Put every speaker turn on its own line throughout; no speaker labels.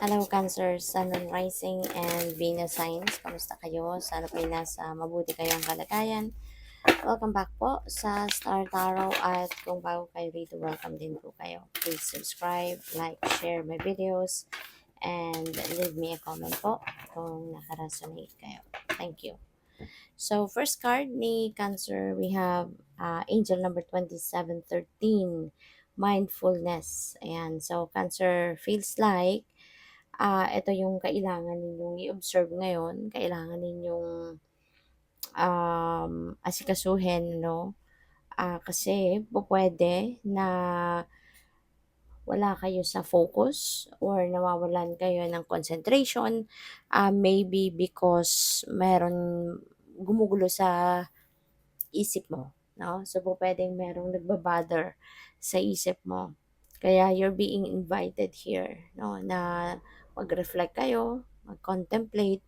Hello Cancer, Sun and Rising and Venus signs. Kamusta kayo? Sana po nasa mabuti kayong kalagayan. Welcome back po sa Star Tarot at kung bago kayo rito, welcome din po kayo. Please subscribe, like, share my videos, and leave me a comment po kung nakaresonate kayo. Thank you. So, first card ni Cancer, we have angel number 2713, mindfulness. Ayan. So, Cancer feels like ito yung kailangan ninyong i-observe ngayon, kailangan ninyong asikasuhin, no? Kasi pwede na wala kayo sa focus or nawawalan kayo ng concentration, maybe because meron gumugulo sa isip mo, no? So, pwedeng merong nagbabother sa isip mo. Kaya you're being invited here, no? Na mag-reflect kayo, mag-contemplate,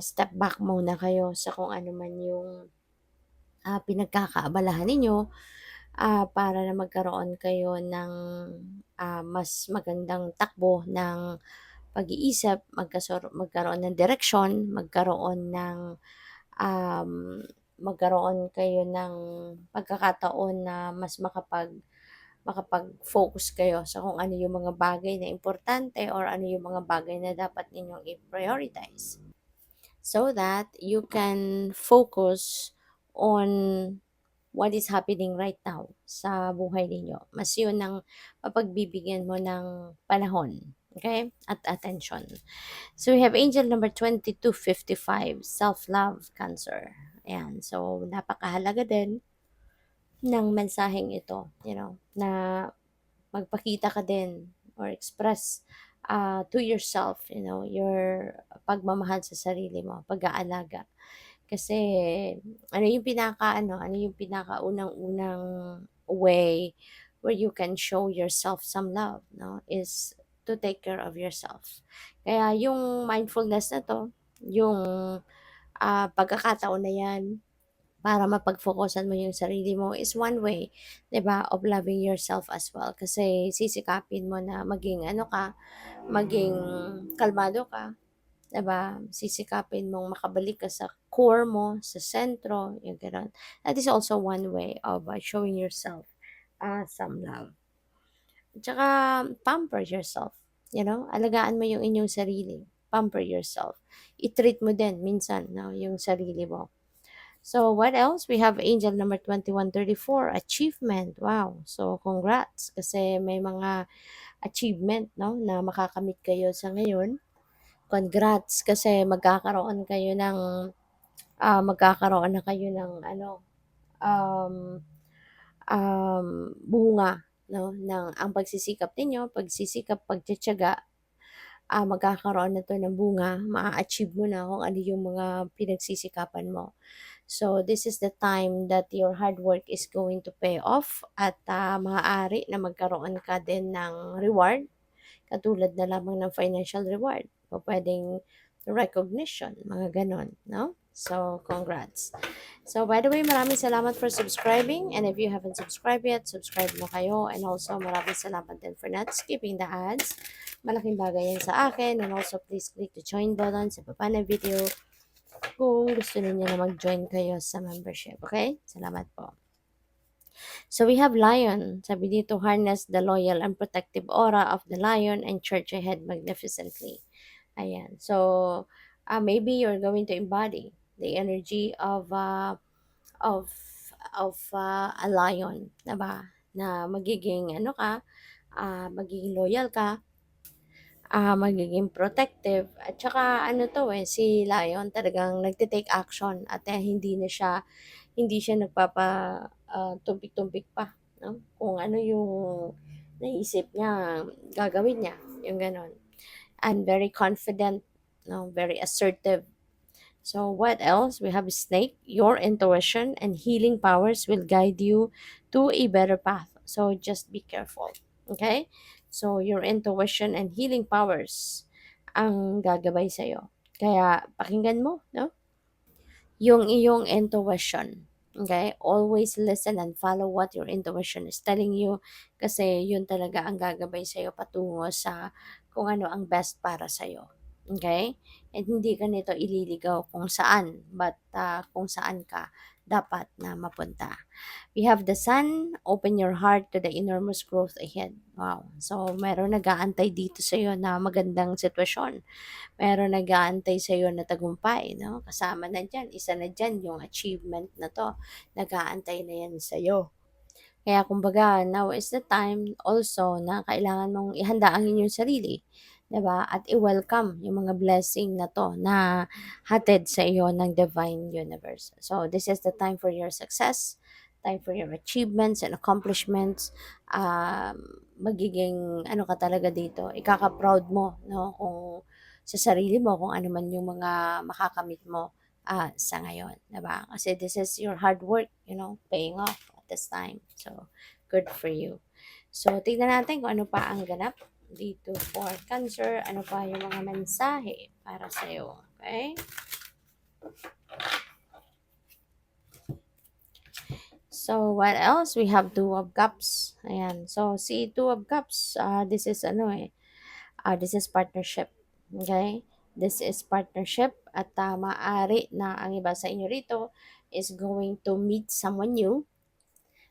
step back muna kayo sa kung ano man yung pinagkakaabalahan ninyo para na magkaroon kayo ng mas magandang takbo ng pag-iisip, magkaroon ng direksyon, um, magkaroon kayo ng pagkakataon na mas makapag-focus kayo sa kung ano yung mga bagay na importante or ano yung mga bagay na dapat ninyong i-prioritize so that you can focus on what is happening right now sa buhay ninyo. Mas yun ang mapagbibigyan mo ng panahon. Okay? At attention. So, we have angel number 2255, self-love, Cancer. Ayan. So, napakahalaga din ng mensaheng ito, na magpakita ka din or express to yourself, your pagmamahal sa sarili mo, pag-aalaga. Kasi ano yung pinakaunang-unang way where you can show yourself some love, no, is to take care of yourself. Kaya yung mindfulness na to, yung pagkakataon na yan para mapag-focusan mo yung sarili mo is one way, 'di ba, of loving yourself as well. Kasi sisikapin mo na maging kalmado ka, 'di ba? Sisikapin mong makabalik ka sa core mo, sa sentro, yung gano'n. That is also one way of showing yourself some love. At saka pamper yourself, alagaan mo yung inyong sarili. Pamper yourself. I-treat mo din minsan, no, yung sarili mo. So, what else? We have angel number 2134, achievement. Wow. So, congrats kasi may mga achievement, no, na makakamit kayo sa ngayon. Congrats kasi magkakaroon na kayo ng um, bunga, no, ng ang pagsisikap, pagtitiyaga, magkakaroon na 'to ng bunga, maa-achieve mo na kung ano yung mga pinagsisikapan mo. So, this is the time that your hard work is going to pay off at maaari na magkaroon ka din ng reward, katulad na lamang ng financial reward o puwedeng recognition, mga gano'n, no? So, congrats. So, by the way, maraming salamat for subscribing, and if you haven't subscribed yet, subscribe na kayo, and also maraming salamat din for not skipping the ads. Malaking bagay yan sa akin, and also please click the join button sa baba ng video kung gusto niyo na mag-join kayo sa membership, okay? Salamat po. So we have lion. Sabi dito, harness the loyal and protective aura of the lion and charge ahead magnificently. Ayan. So maybe you're going to embody the energy of a lion, na ba? Na magiging magiging loyal ka, magiging protective, at saka si lion talagang nagte-take action at hindi siya tumpik-tumpik pa, 'no? Kung ano yung naisip niya, gagawin niya, yung gano'n. And very confident, no? Very assertive. So what else? We have snake. Your intuition and healing powers will guide you to a better path. So just be careful. Okay? So your intuition and healing powers ang gagabay sa'yo. Kaya pakinggan mo, no? Yung iyong intuition. Okay? Always listen and follow what your intuition is telling you kasi yun talaga ang gagabay sa'yo patungo sa kung ano ang best para sa'yo. Okay? And hindi ka nito ililigaw kung saan, but kung saan ka dapat na mapunta. We have the sun, open your heart to the enormous growth ahead. Wow. So, meron nag-aantay dito sa'yo na magandang sitwasyon, meron nag-aantay sa'yo na tagumpay, 'no? Kasama na diyan, isa na diyan yung achievement na 'to, nag-aantay na 'yan sa'yo. Kaya kumbaga, now is the time also na kailangan mong ihanda ang inyong sarili, 'di ba? At i-welcome yung mga blessing na 'to na hatid sa iyo ng divine universe. So, this is the time for your success, time for your achievements and accomplishments. Magiging ano ka talaga dito, ikaka-proud mo, no? Kung sa sarili mo, kung ano man yung mga makakamit mo sa ngayon, 'di ba? Kasi this is your hard work, paying off at this time. So, good for you. So, tignan natin kung ano pa ang ganap dito for Cancer. Ano pa yung mga mensahe para sa'yo. Okay? So, what else? We have Two of Cups. Ayan. So, si Two of Cups, this is this is partnership. Okay? This is partnership at maaari na ang iba sa inyo rito is going to meet someone new.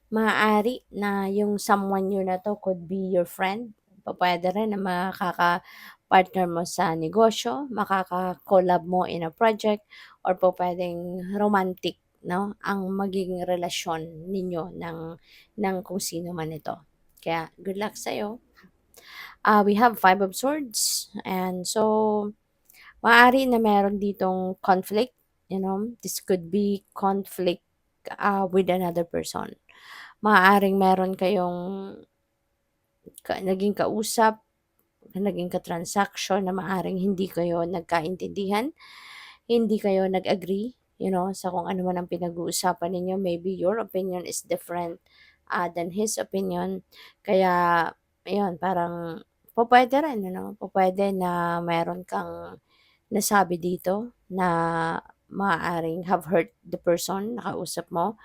Maaari na yung someone new na to could be your friend. Pupuwede rin na makaka-partner mo sa negosyo, makaka-collab mo in a project, or pupuwedeng romantic, 'no, ang magiging relasyon ninyo ng kung sino man ito. Kaya good luck sa'yo. We have Five of Swords, and so maaari na meron ditong conflict, this could be conflict, with another person. Maaaring meron kayong naging kausap, naging ka-transaction na maaaring hindi kayo nagkaintindihan, hindi kayo nag-agree, sa kung ano man ang pinag-uusapan ninyo. Maybe your opinion is different than his opinion. Kaya, ayun, parang pupuwede rin, pupuwede na meron kang nasabi dito na maaaring have hurt the person na kausap mo.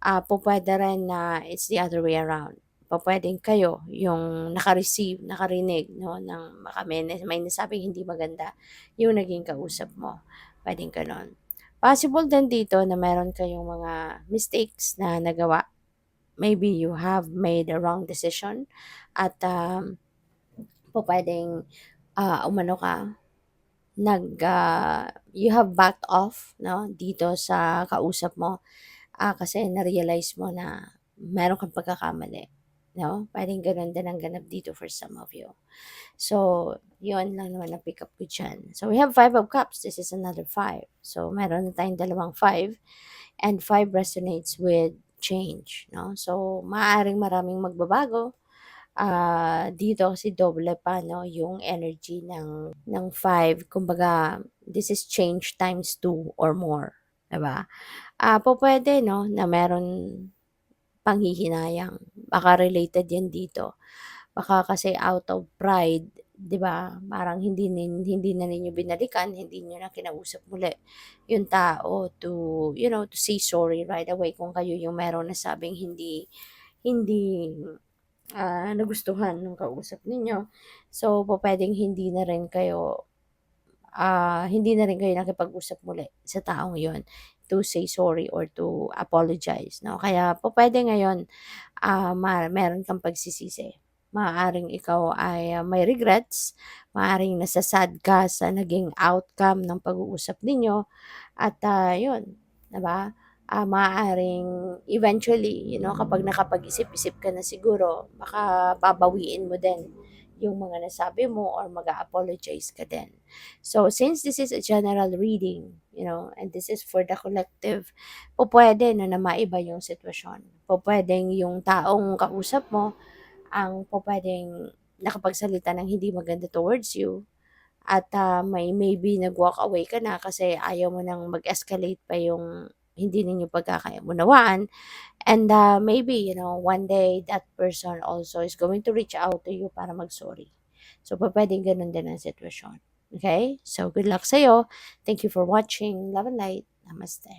Pupuwede rin na it's the other way around. Pupuwedeng kayo yung naka-receive, nakarinig, 'no, ng may nasabing hindi maganda yung naging kausap mo, puwedeng gano'n. Possible din dito na meron kayong mga mistakes na nagawa. Maybe you have made a wrong decision at, pupuwedeng, umano ka, you have backed off, 'no, dito sa kausap mo. Kasi na-realize mo na meron kang pagkakamali, 'no? Puwedeng gano'n din ang ganap dito for some of you. So, 'yun lang naman ang pick up ko diyan. So, we have Five of Cups, this is another five. So, meron na tayong dalawang five, and five resonates with change, 'no? So, maaaring maraming magbabago. Dito kasi doble pa, 'no, yung energy ng five. Kumbaga, this is change times two or more, 'di ba? Pupuwede, 'no, na meron panghihinayang. Baka related 'yan dito. Baka kasi out of pride, 'di ba, parang hindi na ninyo binalikan, hindi niyo na kinausap muli yung tao to, to say sorry right away kung kayo yung merong nasabing hindi hindi, nagustuhan nung kausap ninyo. So, pupuwedeng hindi na rin kayo nakipag-usap muli sa taong yon to say sorry or to apologize, 'no? Kaya pupuwede ngayon, meron kang pagsisisi. Maaaring ikaw ay, may regrets, maaaring nasa-sad ka sa naging outcome ng pag-uusap ninyo at, 'yun, 'di ba? Maaaring eventually, kapag nakapag-isip-isip ka na siguro, baka babawiin mo din yung mga nasabi mo or mag-a-apologize ka din. So, since this is a general reading, and this is for the collective, pupuwede na maiba yung sitwasyon. Pupuwedeng yung taong kausap mo ang pupuwedeng nakapagsalita ng hindi maganda towards you at, maybe nag-walk away ka na kasi ayaw mo nang mag-escalate pa yung hindi ninyo pagkakaunawaan. And, maybe, one day that person also is going to reach out to you para mag-sorry. So, pupuwedeng gano'n din ang sitwasyon. Okay? So, good luck sa'yo. Thank you for watching. Love and light. Namaste.